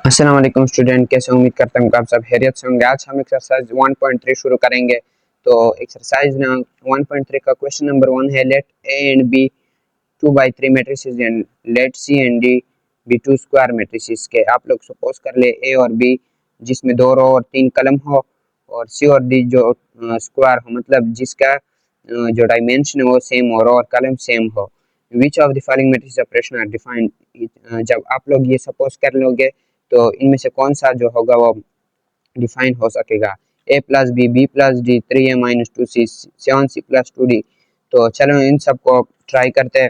अस्सलाम वालेकुम स्टूडेंट, कैसे उम्मीद करता हूँ कि आप सब खैरियत से होंगे। आज हम एक्सरसाइज 1.3 शुरू करेंगे। तो एक्सरसाइज ना 1.3 का क्वेश्चन नंबर 1 है, let A and B 2 by 3 matrices and let C and D be 2 square matrices के। आप लोग सपोज कर ले ए और बी जिसमें 2 रो और 3 कलम हो, और सी और डी जो स्क्वायर हो, मतलब जिसका जो डायमेंशन है वो सेम हो, रो और कलम सेम हो। Which of the following matrices operation are defined. जब आप लोग ये सपोज कर लोगे तो इनमें से कौन सा जो होगा वो डिफाइन हो सकेगा। A plus B, B plus D, 3a minus 2c, 7c plus 2d। तो चलो इन सबको ट्राई करते हैं।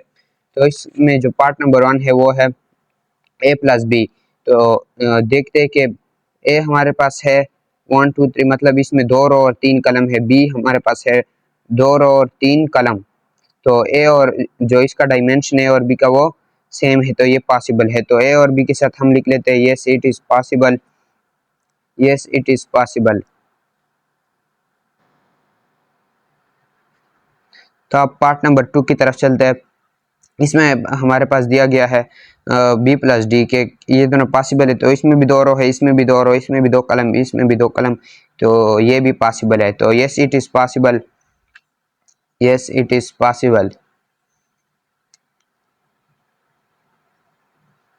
तो इसमें जो पार्ट नंबर 1 है वो है ए प्लस बी। तो देखते हैं कि ए हमारे पास है 1 2 3, मतलब इसमें 2 रो और 3 कलम है। बी हमारे पास है 2 रो और 3 कलम। तो ए और जो इसका डायमेंशन है और बी का वो सेम है, तो ये पॉसिबल है। तो ए और बी के साथ हम लिख लेते हैं yes it is possible, yes it is possible. तो अब पार्ट नंबर 2 की तरफ चलते हैं। इसमें हमारे पास दिया गया है बी प्लस डी के ये दोनों पॉसिबल है। तो इसमें भी 2 रो है, इसमें भी 2 रो, इसमें भी 2 कलम, इसमें भी 2 कलम, तो ये भी पॉसिबल है। तो yes it is possible, yes it is possible.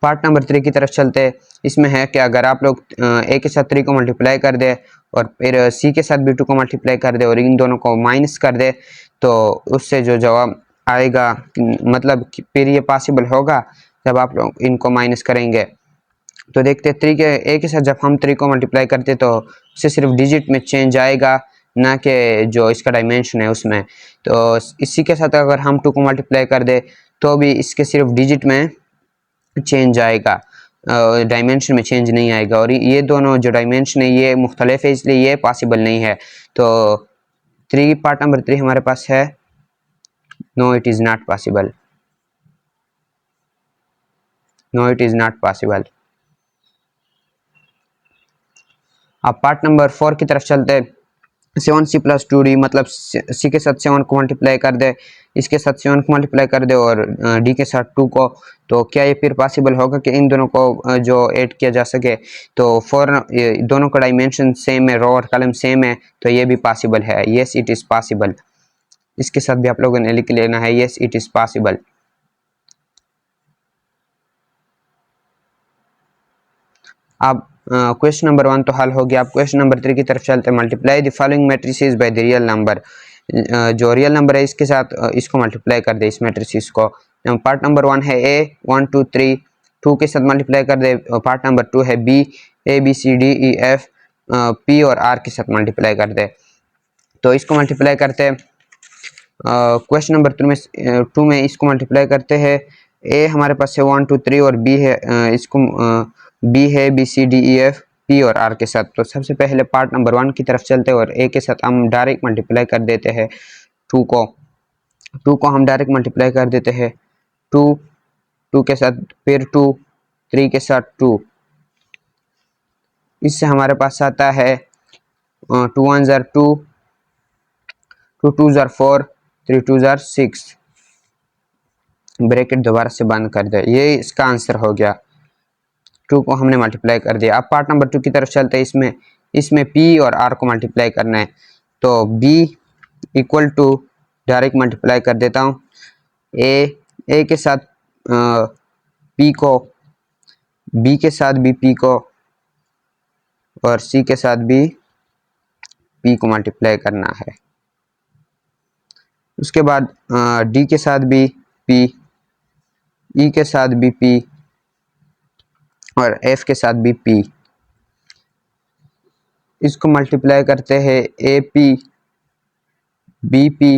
Part number 3 की तरफ चलते हैं। इसमें है कि अगर आप लोग ए के साथ 3 को मल्टीप्लाई कर दे और फिर सी के साथ भी 2 को मल्टीप्लाई कर दे और इन दोनों को माइनस कर दे, तो उससे जो जवाब आएगा, मतलब फिर ये पॉसिबल होगा जब आप लोग इनको माइनस करेंगे। तो देखते हैं 3 के ए के साथ जब हम 3 को मल्टीप्लाई करते तो उससे सिर्फ डिजिट में चेंज आएगा, ना कि जो इसका डायमेंशन है उसमें। तो इसी के साथ अगर हम 2 को मल्टीप्लाई कर दे तो भी इसके सिर्फ डिजिट में चेंज आएगा, डायमेंशन में चेंज नहीं आएगा। और ये दोनों जो डायमेंशन है ये मुख्तलिफ है, इसलिए ये पॉसिबल नहीं है। तो पार्ट नंबर 3 हमारे पास है no it is not possible, no it is not possible. अब पार्ट नंबर 4 की तरफ चलते हैं। 7c प्लस 2d, मतलब सी के साथ 7 को मल्टीप्लाई कर दे, इसके साथ 7 को मल्टीप्लाई कर दे और डी के साथ 2 को, तो क्या ये फिर पॉसिबल होगा कि इन दोनों को जो ऐड किया जा सके। तो दोनों का डायमेंशन सेम है, रो और कलम सेम है, तो ये भी पॉसिबल है। Yes it is possible. इसके साथ भी आप लोगों ने लिख लेना है यस इट इज़ पॉसिबल। अब क्वेश्चन नंबर 1 तो हल हो गया। अब क्वेश्चन नंबर 3 की तरफ चलते हैं। Multiply the following matrices by the real number. जो रियल नंबर है इसके साथ इसको मल्टीप्लाई कर दे, इस मैट्रिसेस को। पार्ट नंबर 1 है ए 1 2 3, 2 के साथ मल्टीप्लाई कर दे। पार्ट नंबर 2 है B A B C D E F P और आर के साथ मल्टीप्लाई कर दे। तो इसको मल्टीप्लाई करते हैं। क्वेश्चन नंबर 2 में इसको मल्टीप्लाई करते हैं। ए हमारे पास है 1 2 3 और बी है इसको बी है B C D E F P और आर के साथ। तो सबसे पहले पार्ट नंबर 1 की तरफ चलते हैं और ए के साथ हम डायरेक्ट मल्टीप्लाई कर देते हैं। 2 को हम डायरेक्ट मल्टीप्लाई कर देते हैं। 2 के साथ फिर 2, 3 के साथ 2। इससे हमारे पास आता है 2 1 जार 2, 2 2 जार 4, 3 2 जार 6। ब्रैकेट दोबारा से बंद कर दे, ये इसका आंसर हो गया। 2 को हमने मल्टीप्लाई कर दिया। अब पार्ट नंबर 2 की तरफ चलते हैं। इसमें P और R को मल्टीप्लाई करना है। तो B equal to direct multiply कर देता हूँ। ए के साथ P को, B के साथ भी P को और C के साथ भी P को मल्टीप्लाई करना है। उसके बाद D के साथ भी P, E के साथ भी P और F के साथ भी P। इसको मल्टीप्लाई करते हैं AP, BP,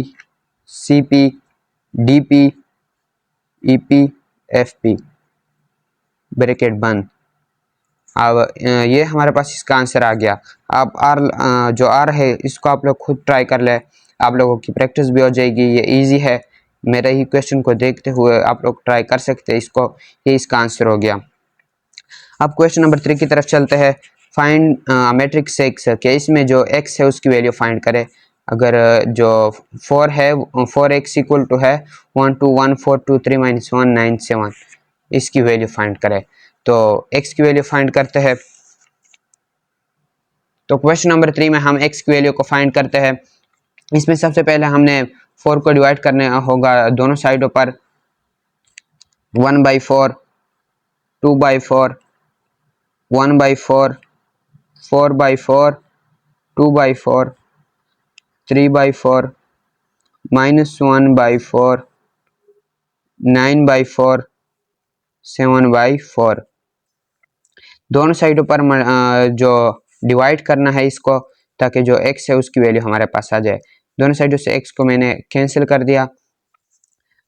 CP, DP, EP, FP। Bracket बंद। अब ये हमारे पास इसका आंसर आ गया। अब जो R है इसको आप लोग खुद ट्राई कर ले, आप लोगों की प्रैक्टिस भी हो जाएगी। ये इजी है, मेरे ही क्वेश्चन को देखते हुए आप लोग ट्राई कर सकते हैं इसको। ये इसका आंसर हो गया। अब क्वेश्चन नंबर 3 की तरफ चलते हैं। फाइंड मैट्रिक्स एक्स, कि इसमें जो x है उसकी वैल्यू फाइंड करें। अगर जो 4 है 4x इक्वल टू है 1 2 1 4 2 3 -1 9 7, इसकी वैल्यू फाइंड करें। तो x की वैल्यू फाइंड करते हैं। तो क्वेश्चन नंबर 3 में हम x की वैल्यू को फाइंड करते हैं। इसमें सबसे पहले हमने 4 को डिवाइड करना होगा दोनों साइडों पर। 1/4, 2/4, 1/4, 4/4, 2/4, 3/4, -1/4, 9/4, 7/4। दोनों साइडों पर जो डिवाइड करना है इसको, ताकि जो x है उसकी वैल्यू हमारे पास आ जाए। दोनों साइडों से x को मैंने कैंसिल कर दिया,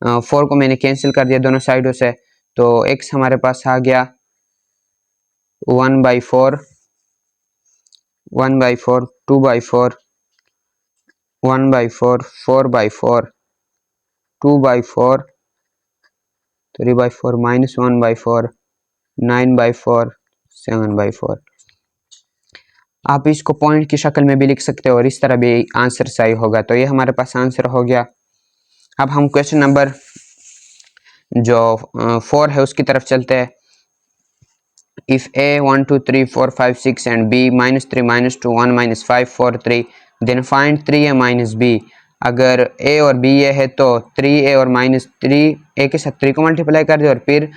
4 को मैंने कैंसिल कर दिया दोनों साइडों से, तो x हमारे पास आ गया 1/4, 1/4, 2/4, 1/4, 4/4, 2/4, 3/4, -1/4, 9/4, 7/4। आप इसको पॉइंट की शक्ल में भी लिख सकते हो और इस तरह भी आंसर सही होगा। तो ये हमारे पास आंसर हो गया। अब हम क्वेश्चन नंबर जो 4 है उसकी तरफ चलते हैं। If a 1 2 3 4 5 6 and b -3 -2 1 -5 4 3 then find 3a -b। अगर a और b ये है तो 3a और -3 a के साथ 3 को मल्टीप्लाई कर दे और फिर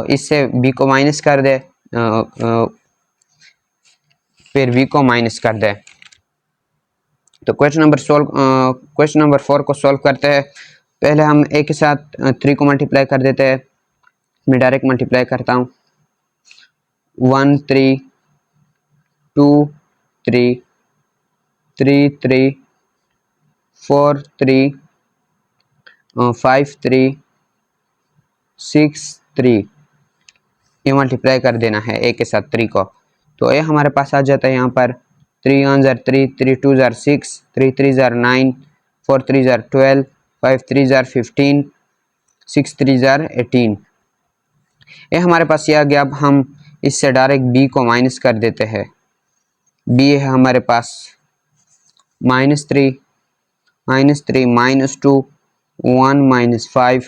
इससे b को माइनस कर दे, फिर v को माइनस कर दे। तो क्वेश्चन नंबर 4 को सॉल्व करते हैं। पहले हम a के साथ 3 को मल्टीप्लाई कर देते हैं। मैं डायरेक्ट मल्टीप्लाई करता हूँ। 1 3, 2 3, 3 3, 4 3, 5 3, 6 3। ये मल्टीप्लाई कर देना है a के साथ 3 को। तो a हमारे पास आ जाता है यहाँ पर 3 1 jar 3, 3 2 jar 6, 3 3 jar 9, 4 3 jar 12, 5 3 jar 15, 6 3 jar 18। ये हमारे पास ये आ गया। अब हम इससे डायरेक्ट b को माइनस कर देते हैं। b है हमारे पास -3, -3, -2, 1 -5,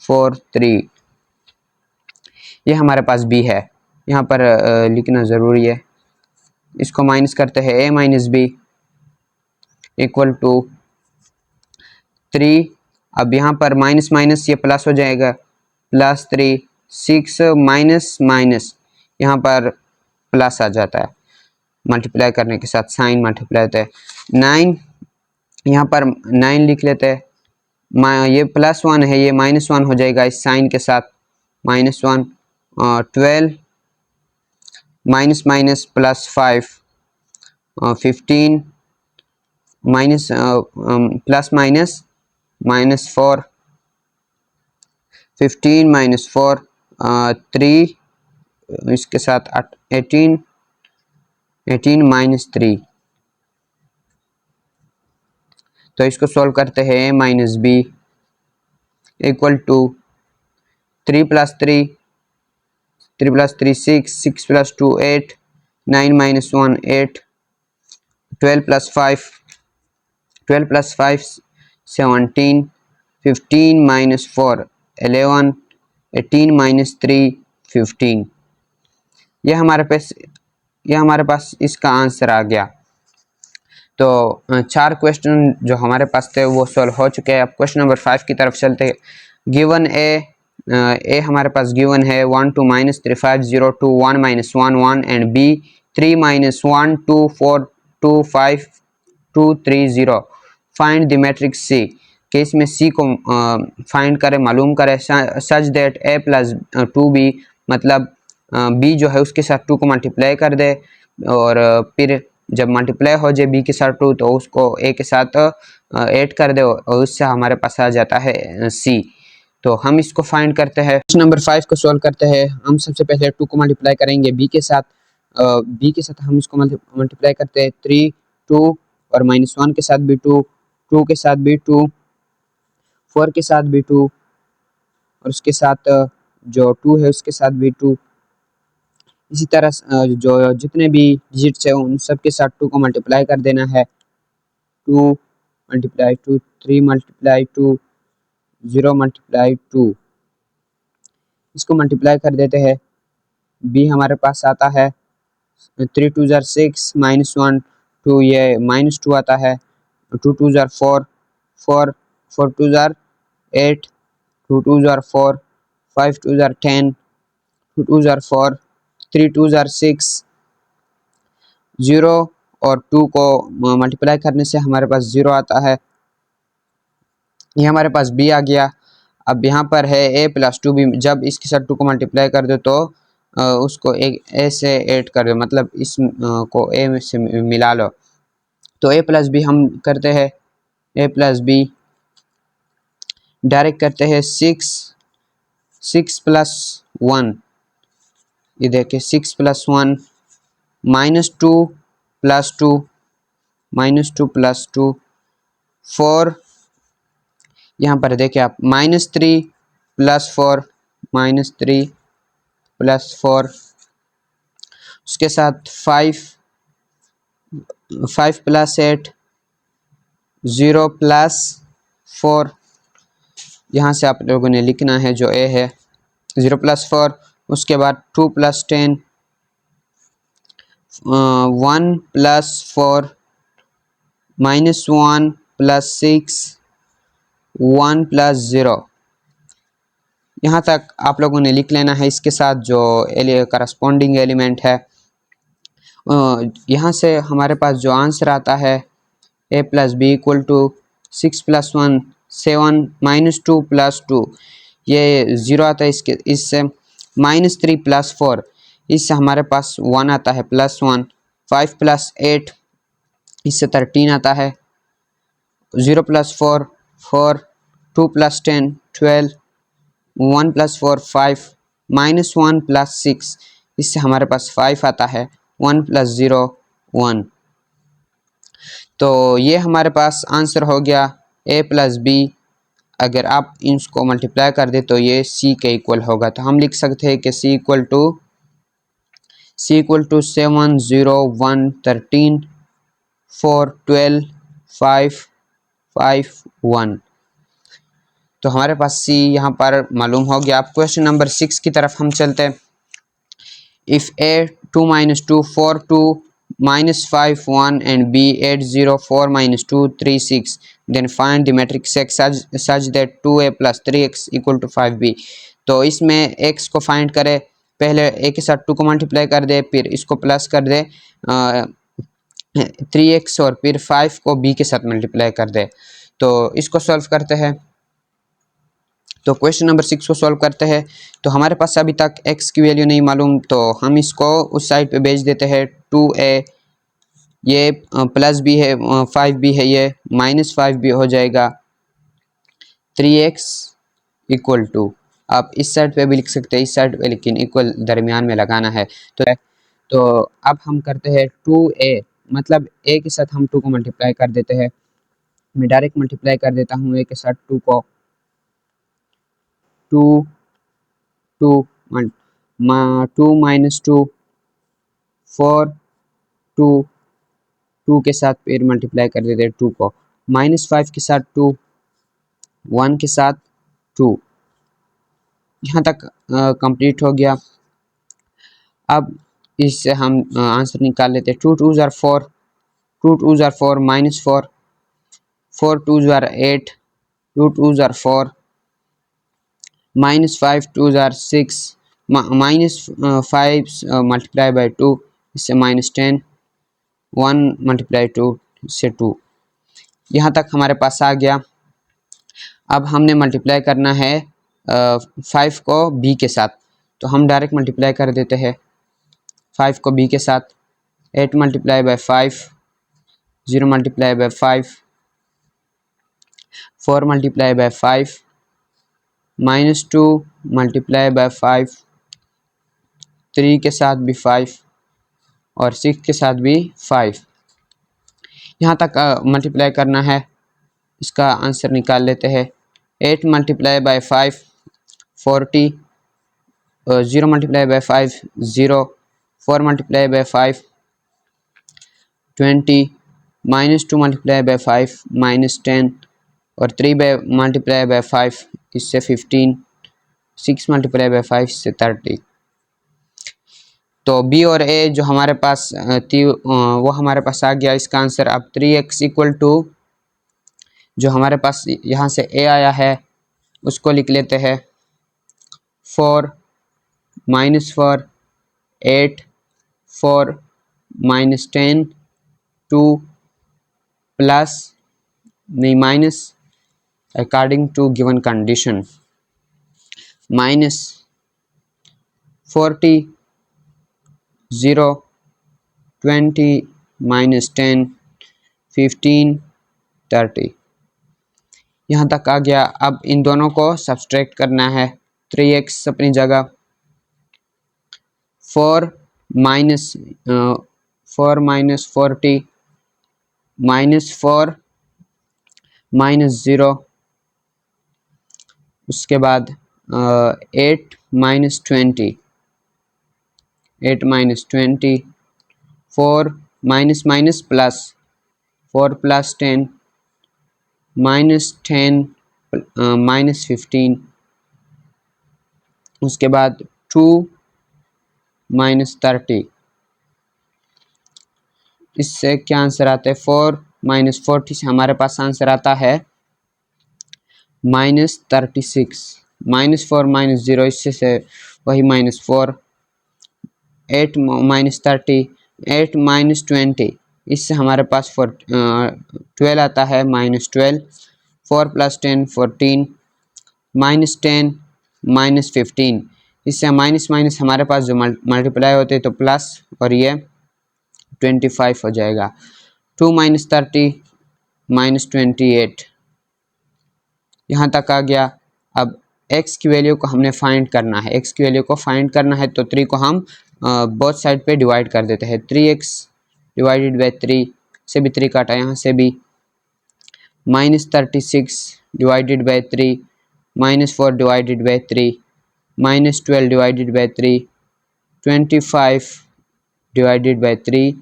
4 3। ये हमारे पास b है, यहाँ पर लिखना ज़रूरी है। इसको माइनस करते हैं a - b इक्वल टू 3। अब यहाँ पर माइनस माइनस ये प्लस हो जाएगा, +3, 6 माइनस माइनस यहाँ पर प्लस आ जाता है। मल्टीप्लाई करने के साथ साइन मल्टीप्लाई होता है। 9 यहाँ पर 9 लिख लेते हैं। ये +1 है, ये -1 हो जाएगा इस साइन के साथ, -1। 12 minus minus +5, 15 minus plus minus -4, 15 - 4, 3 इसके साथ 18, 18 - 3। तो इसको सॉल्व करते हैं a - b इक्वल टू 3 + 3, 3 + 3 6, 6 + 2 8, 9 - 1 8, 12 + 5, 12 + 5 17, 15 - 4 11, 18 - 3 15। ये हमारे पास इसका आंसर आ गया। तो 4 क्वेश्चन जो हमारे पास थे वो सॉल्व हो चुके हैं। अब क्वेश्चन नंबर 5 की तरफ चलते हैं। गिवन ए हमारे पास गिवन है 1 2 -3 5 0 2 1 -1 1 and b 3 - 1 2 4 2 5 2 3 0। Find the matrix C कि इसमें C को फाइंड करें, मालूम करें सच दैट a + 2b, मतलब b जो है उसके साथ 2 को मल्टीप्लाई कर दे और फिर जब मल्टीप्लाई हो जाए b के साथ 2 तो उसको a के साथ ऐड कर दे और उससे हमारे पास आ जाता है C। तो हम इसको फाइंड करते हैं। क्वेश्चन नंबर 5 को सॉल्व करते हैं। हम सबसे पहले 2 को मल्टीप्लाई करेंगे b के साथ। हम इसको मल्टीप्लाई करते हैं 3 2 और -1 के साथ भी 2, 2 के साथ भी 2, 4 के साथ भी 2 और उसके साथ जो 2 है उसके साथ भी 2। इसी तरह जो जितने भी डिजिट्स है उन सब के साथ 2 को मल्टीप्लाई कर देना है। 2 × 2, 3 × 2, 0 × 2। इसको मल्टीप्लाई कर देते हैं। बी हमारे पास आता है 3 2 जार 6 -1 2, ये -2 आता है। 2 2 jar 4 4 4 2 jar 8 2 2 jar 4 5 2 jar 10 2 2 jar 4 3 2 jar 6 0 और 2 को मल्टीप्लाई करने से हमारे पास 0 आता है। ये हमारे पास बी आ गया। अब यहाँ पर है a प्लस 2 भी, जब इसके साथ 2 को मल्टीप्लाई कर दो तो उसको एक a से ऐड कर दो, मतलब इस को a में से मिला लो। तो a प्लस बी हम करते हैं, a प्लस बी डायरेक्ट करते हैं 6 प्लस 1, ये देखिए 6 प्लस 1 -2 प्लस 2 -2 प्लस 2 4, यहाँ पर देखिए आप -3 प्लस 4 -3 प्लस 4, उसके साथ 5 प्लस 8 0 प्लस 4, यहाँ से आप लोगों ने लिखना है जो a है 0 प्लस 4। उसके बाद 2 प्लस 10 1 प्लस 4 -1 प्लस 6 1 प्लस 0, यहाँ तक आप लोगों ने लिख लेना है। इसके साथ जो करस्पॉन्डिंग एलिमेंट है, यहाँ से हमारे पास जो आंसर आता है a plus B equal to 6 plus 1 7 -2 plus 2, ये 0 आता है। इससे -3 प्लस 4, इससे हमारे पास 1 आता है प्लस 1। 5 प्लस 8, इससे 13 आता है। 0 प्लस 4 4, 2 प्लस 10 12, 1 प्लस 4 5, -1 प्लस 6, इससे हमारे पास 5 आता है। 1 प्लस 0 1। तो ये हमारे पास आंसर हो गया a प्लस बी। अगर आप इसको मल्टीप्लाई कर दे तो ये c के इक्वल होगा। तो हम लिख सकते हैं कि c इक्वल टू 7 0 1 13 4 12 5 5 1। तो हमारे पास c यहाँ पर मालूम हो गया। अब क्वेश्चन नंबर 6 की तरफ हम चलते हैं। If a 2 - 2 4 2 -5 1 and b 8 0 4 - 2 3 6, then find the matrix x such that 2a plus 3x equal to 5b। तो इसमें x को फाइंड करें, पहले a के साथ 2 को मल्टीप्लाई कर दे, फिर इसको प्लस कर दे 3x और फिर 5 को b के साथ मल्टीप्लाई कर दे। तो इसको सॉल्व करते हैं। तो क्वेश्चन नंबर 6 को सॉल्व करते हैं। तो हमारे पास अभी तक x की वैल्यू नहीं मालूम, तो हम इसको उस साइड पे भेज देते हैं। 2a ये प्लस b है, 5b है, ये -5b हो जाएगा। 3x इक्वल टू, आप इस साइड पे भी लिख सकते हैं, इस साइड पे, लेकिन इक्वल दरमियान में लगाना है। तो अब हम करते हैं 2a, मतलब a के साथ हम 2 को मल्टीप्लाई कर देते हैं। मैं डायरेक्ट मल्टीप्लाई कर देता हूँ a के साथ 2 को। 2 2 2 - 2 4 2 2 के साथ फिर मल्टीप्लाई कर देते हैं 2 को। -5 के साथ 2, 1 के साथ 2, यहाँ तक कंप्लीट हो गया। अब इससे हम आंसर निकाल लेते हैं। 2 2 jar 4 2 2 jar 4 -4 4 2 jar 8 2 2 jar 4 -5 2 jar 6 -5 multiply by 2, इससे -10 1 मल्टीप्लाई 2 से 2, यहाँ तक हमारे पास आ गया। अब हमने मल्टीप्लाई करना है 5 को b के साथ, तो हम डायरेक्ट मल्टीप्लाई कर देते हैं 5 को b के साथ। 8 multiply by 5, 0 multiply by 5, 4 multiply by 5, -2 multiply by 5, 3 के साथ भी 5 और 6 के साथ भी 5, यहाँ तक मल्टीप्लाई करना है। इसका आंसर निकाल लेते हैं। 8 multiply by 5 40, 0 multiply by 5 0, 4 multiply by 5 20, -2 multiply by 5 -10 और 3 मल्टीप्लाई बाई 5 इससे 15, 6 मल्टीप्लाई बाई 5 से 30। तो बी और ए जो हमारे पास थी वो हमारे पास आ गया इसका आंसर। अब 3x इक्वल टू जो हमारे पास यहाँ से ए आया है उसको लिख लेते हैं 4 माइनस 4 8 4 माइनस 10 2 प्लस नहीं minus according to given condition minus 40 0 20 minus 10 15 30 यहाँ तक आ गया। अब इन दोनों को सब्सट्रैक्ट करना है। 3x अपनी जगह 4 माइनस 40 माइनस 4 माइनस 0 उसके बाद 8 minus 20 8 minus 20 4 minus minus plus 4 plus 10 minus 10 minus 15 उसके बाद 2 माइनस 30। इससे क्या आंसर आता है 4 माइनस 40 से हमारे पास आंसर आता है माइनस 36। माइनस 4 माइनस 0 इससे से वही माइनस 4 8 माइनस 30 8 माइनस 20 इससे हमारे पास 12 आता है माइनस 12 4 प्लस 10 14 माइनस 10 माइनस 15 इससे माइनस माइनस हमारे पास जो मल्टीप्लाई होते हैं तो प्लस और ये 25 हो जाएगा। 2 माइनस 30 माइनस 28 यहाँ तक आ गया। अब x की वैल्यू को हमने फाइंड करना है। x की वैल्यू को फाइंड करना है तो 3 को हम बोथ साइड पे डिवाइड कर देते हैं। 3x डिवाइडेड बाई 3 से भी 3 काटा यहाँ से भी minus 36 divided by 3 minus 4 divided by 3 minus 12 divided by 3 25 divided by 3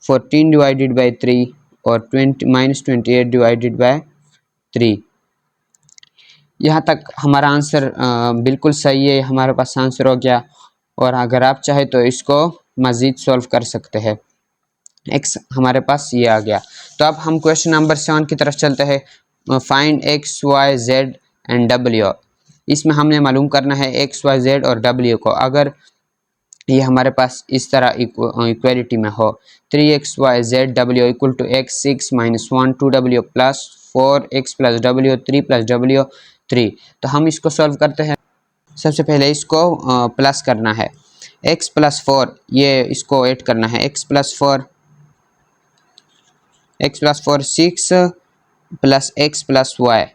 14 divided by 3 और माइनस 28 डिवाइडेड बाई 3। यहाँ तक हमारा आंसर बिल्कुल सही है। हमारे पास आंसर हो गया। और अगर आप चाहे तो इसको मज़ीद सॉल्व कर सकते हैं। x हमारे पास ये आ गया। तो अब हम क्वेश्चन नंबर 7 की तरफ चलते हैं। Find x y z and w। इसमें हमने मालूम करना है x y z और w को। अगर ये हमारे पास इस तरह इक्वलिटी में हो 3xy w equal to x 6 minus 1 2w plus 4x plus w 3 plus w 3। तो हम इसको सॉल्व करते हैं। सबसे पहले इसको प्लस करना है x प्लस 4 ये इसको ऐड करना है x plus 4 6 plus x plus y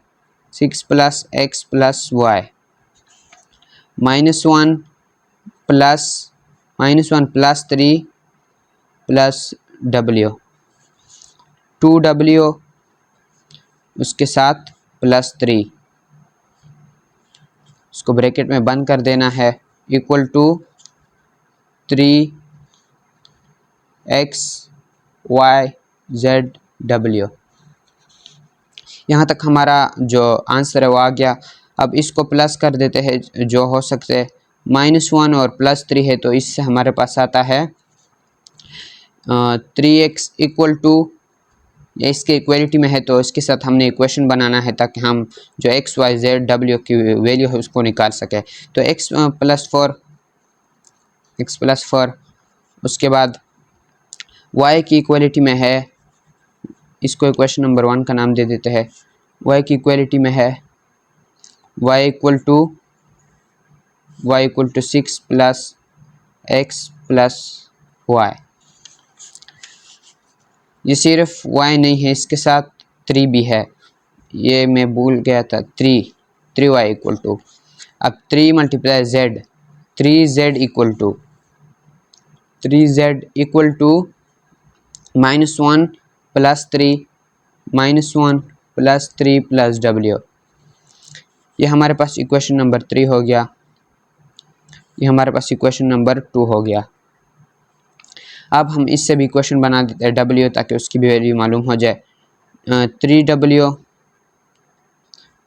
6 plus x plus y minus 1 plus 3 plus w 2w उसके साथ प्लस 3 इसको ब्रैकेट में बंद कर देना है equal to 3x y z w। यहाँ तक हमारा जो आंसर है वो आ गया। अब इसको प्लस कर देते हैं जो हो सकते हैं। -1 और +3 है तो इससे हमारे पास आता है 3x इक्वल टू इसके इक्वलिटी में है तो इसके साथ हमने इक्वेशन बनाना है ताकि हम जो x y z w की वैल्यू है उसको निकाल सके। तो x प्लस 4 उसके बाद y की इक्वलिटी में है, इसको इक्वेशन नंबर 1 का नाम दे देते हैं। y की इक्वलिटी में है y equal to 6 plus x plus y। ये सिर्फ y नहीं है, इसके साथ 3 भी है, ये मैं भूल गया था। 3y इक्वल टू अब 3 multiply z 3z equal to -1 plus 3 -1 plus 3 plus w। ये हमारे पास इक्वेशन नंबर 3 हो गया। ये हमारे पास इक्वेशन नंबर 2 हो गया। अब हम इससे भी इक्वेशन बना देते हैं w ताकि उसकी भी वैल्यू मालूम हो जाए।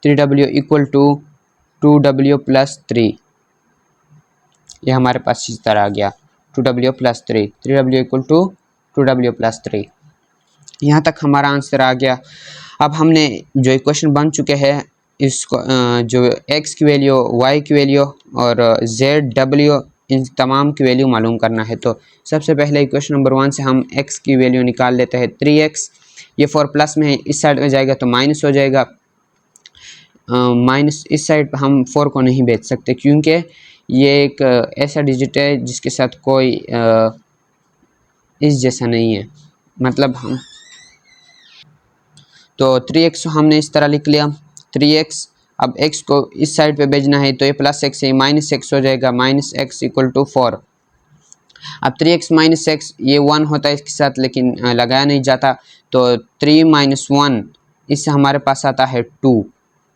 3w equal to 2w plus 3। ये हमारे पास इस तरह आ गया। 2w plus 3, 3w equal to 2w plus 3। यहाँ तक हमारा आंसर आ गया। अब हमने जो इक्वेशन बन चुके हैं इसको जो x की वैल्यू, y की वैल्यू और z, w इन तमाम की वैल्यू मालूम करना है। तो सबसे पहले इक्वेशन नंबर 1 से हम x की वैल्यू निकाल लेते हैं 3x। ये 4 प्लस में है, इस साइड में जाएगा तो माइनस हो जाएगा, माइनस इस साइड हम 4 को नहीं भेज सकते क्योंकि ये एक ऐसा डिजिट है जिसके साथ कोई इस जैसा नहीं है, मतलब हम तो 3x हमने इस तरह लिख लिया 3x। अब x को इस साइड पे भेजना है तो ये प्लस एक्स है, माइनस एक्स हो जाएगा, माइनस एक्स इक्वल टू 4। अब 3x माइनस एक्स ये 1 होता है इसके साथ, लेकिन लगाया नहीं जाता, तो 3 माइनस 1 इससे हमारे पास आता है 2,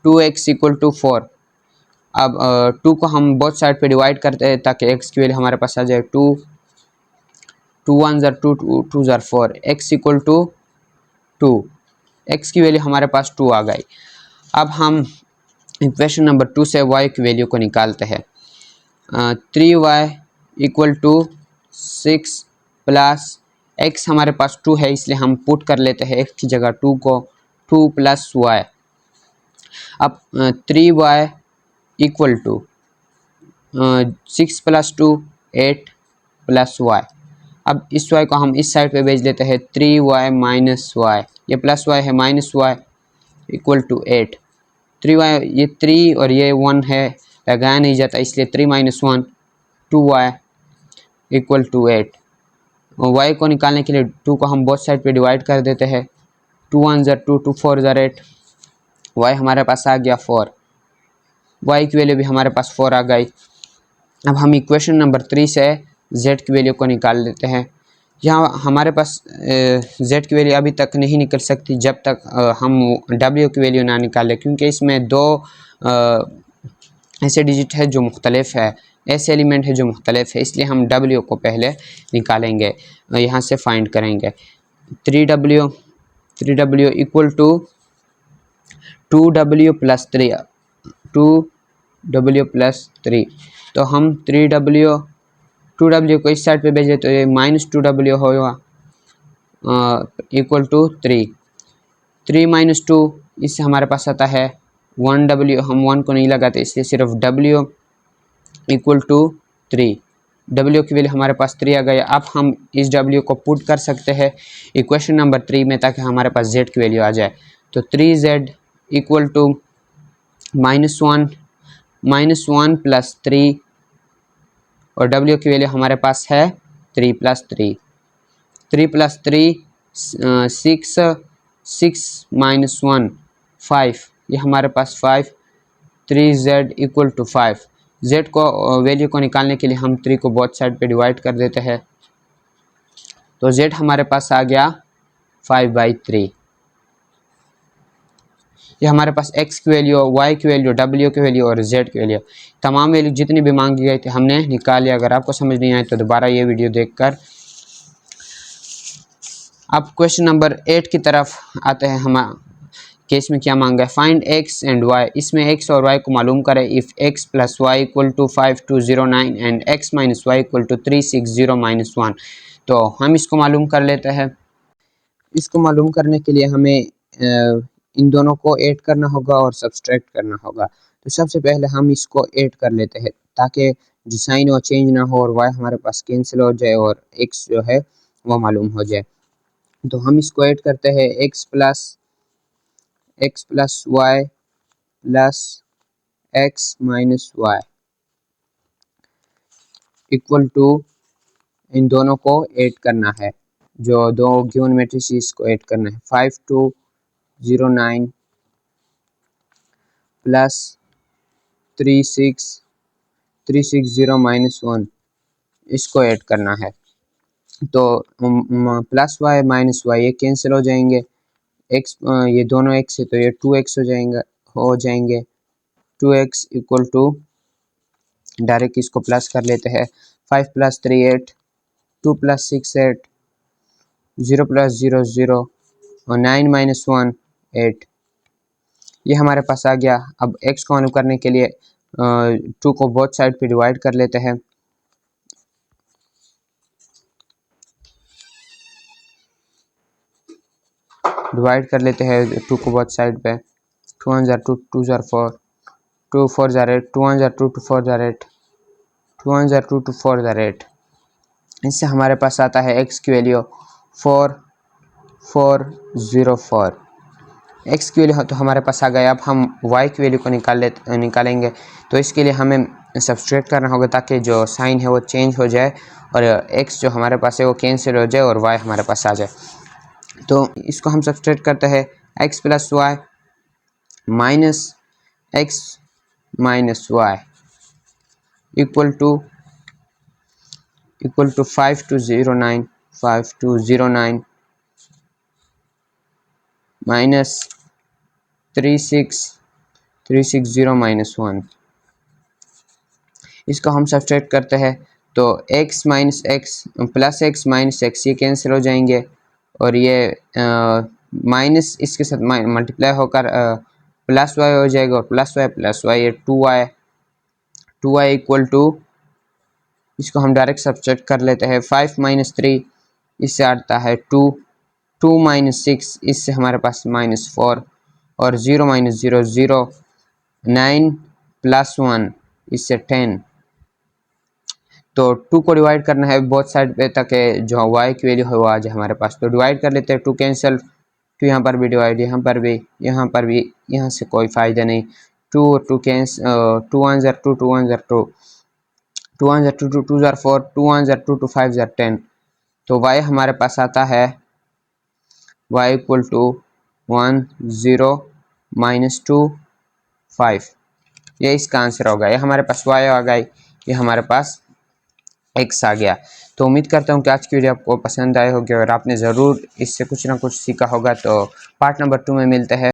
2x इक्वल टू 4। अब 2 को हम बोथ साइड पे डिवाइड करते हैं ताकि x की वैल्यू हमारे पास आ जाए 2, 2 1 ज़र 2, 2 ज़र 4, x इक्वल टू 2, x की वैल्यू हमारे पास 2 आ गई। अब हम इक्वेशन नंबर 2 से y की वैल्यू को निकालते हैं। 3y equal to 6 plus x हमारे पास 2 है इसलिए हम पुट कर लेते हैं x की जगह 2 को, 2 प्लस y। अब 3y equal to 6 plus 2 8 plus y। अब इस y को हम इस साइड पे भेज देते हैं 3y माइनस y, ये प्लस y है minus y equal to 8। 3y ये 3 और ये 1 है, लगाया नहीं जाता इसलिए 3 minus 1 2y equal to 8। y को निकालने के लिए 2 को हम बोथ साइड पे डिवाइड कर देते हैं, 2 1 ज़र 2, 2 4 ज़र 8, y हमारे पास आ गया 4, y की वैल्यू भी हमारे पास 4 आ गई। अब हम इक्वेशन नंबर 3 से z की वैल्यू को निकाल लेते हैं। यहाँ हमारे पास z की वैल्यू अभी तक नहीं निकल सकती जब तक हम w की वैल्यू ना निकालें, क्योंकि इसमें दो ऐसे डिजिट है जो मुख्तलिफ है, ऐसे एलिमेंट है जो मुख्तलिफ है, इसलिए हम w को पहले निकालेंगे, यहाँ से फाइंड करेंगे। 3w equal to 2w plus 3, 2w plus 3। तो हम 2w को इस साइड पे भेजे तो ये माइनस 2w होगा इक्वल टू 3, 3 माइनस 2 इससे हमारे पास आता है 1w, हम 1 को नहीं लगाते इसलिए सिर्फ w इक्वल टू 3, w की वैल्यू हमारे पास 3 आ गई। अब हम इस w को पुट कर सकते हैं इक्वेशन नंबर 3 में ताकि हमारे पास z की वैल्यू आ जाए। तो 3z इक्वल टू -1 प्लस 3 और w की वैल्यू हमारे पास है 3 प्लस 3, 3 प्लस 3 6 माइनस 1 5, ये हमारे पास 5, 3z इक्वल टू 5। z को वैल्यू को निकालने के लिए हम 3 को बोथ साइड पे डिवाइड कर देते हैं, तो z हमारे पास आ गया 5/3। ये हमारे पास x की वैल्यू, y की वैल्यू, w की वैल्यू और z की वैल्यू, तमाम वैल्यू जितनी भी मांगी गई थी हमने निकाल लिया। अगर आपको समझ नहीं आए तो दोबारा ये वीडियो देखकर। अब क्वेश्चन नंबर 8 की तरफ आते हैं। हम केस में क्या मांगा है, फाइंड x एंड y। इसमें x और y को मालूम करें। If x plus Y equal to 5209 and x minus Y equal to 360 minus 1। तो हम इसको मालूम कर लेते हैं। इसको मालूम करने के लिए हमें इन दोनों को ऐड करना होगा और सब्सट्रैक्ट करना होगा। तो सबसे पहले हम इसको ऐड कर लेते हैं ताकि जो साइन वो चेंज ना हो और y हमारे पास कैंसिल हो जाए और x जो है वो मालूम हो जाए। तो हम इसको ऐड करते हैं x plus Y plus x minus Y equal to, इन दोनों को ऐड करना है, जो दो गिवन मैट्रिसेस को ऐड करना है। 5209 प्लस 360 माइनस 1 इसको ऐड करना है। तो प्लस वाई माइनस वाई ये कैंसिल हो जाएंगे, x ये दोनों x है तो ये 2x हो जाएंगे 2x इक्वल टू, डायरेक्ट इसको प्लस कर लेते हैं। 5 प्लस 3 8, 2 प्लस 6 8, 0 प्लस 0 0 और 9 माइनस 1 8, ये हमारे पास आ गया। अब x को मालूम करने के लिए 2 को बोथ साइड पे डिवाइड कर लेते हैं। डिवाइड कर लेते हैं 2 को बोथ साइड पे। 2 1 jar 2, 2 jar 4, 2 4 jar 8, 2 1 jar 2, 2 4 jar 8, 2 1 jar 2, 2 4 jar 8। इससे हमारे पास आता है x की वैल्यू 4404। x की वैल्यू तो हमारे पास आ गया। अब हम y की वैल्यू को निकालेंगे। तो इसके लिए हमें सब्सट्रैक्ट करना होगा ताकि जो साइन है वो चेंज हो जाए और x जो हमारे पास है वो कैंसिल हो जाए और y हमारे पास आ जाए। तो इसको हम सब्सट्रैक्ट करते हैं। x plus Y minus x minus Y equal to 5209 minus 360 minus 1। इसको हम सब्सट्रैक्ट करते हैं तो x minus X plus X minus X ये कैंसिल हो जाएंगे और ये माइनस इसके साथ मल्टीप्लाई होकर प्लस वाई हो जाएगा और प्लस वाई ये 2y इक्वल टू, इसको हम डायरेक्ट सब्सट्रैक्ट कर लेते हैं। 5 माइनस 3 इससे आता है 2, 2 माइनस 6 इससे हमारे पास माइनस 4 और 0 माइनस 0 0, 9 प्लस 1 इससे 10। तो 2 को डिवाइड करना है बोथ साइड पे ताकि जो y की वैल्यू है वो आ जाए हमारे पास। तो डिवाइड कर लेते हैं। 2 कैंसिल, 2 यहाँ पर भी डिवाइड, यहाँ पर भी, यहाँ से कोई फ़ायदा नहीं। 2 और 2 cancel, 2 1 jar 2, 2 1 jar 2, 2 1 jar 2, 2 jar 4, 2 1 jar 2, 2 5 jar 10। तो y हमारे पास आता है y इक्वल टू 1 0 माइनस 2 5। ये इसका आंसर होगा। ये हमारे पास y आ गई, ये हमारे पास x आ गया। तो उम्मीद करता हूँ कि आज की वीडियो आपको पसंद आई होगी और आपने ज़रूर इससे कुछ ना कुछ सीखा होगा। तो पार्ट नंबर 2 में मिलते हैं।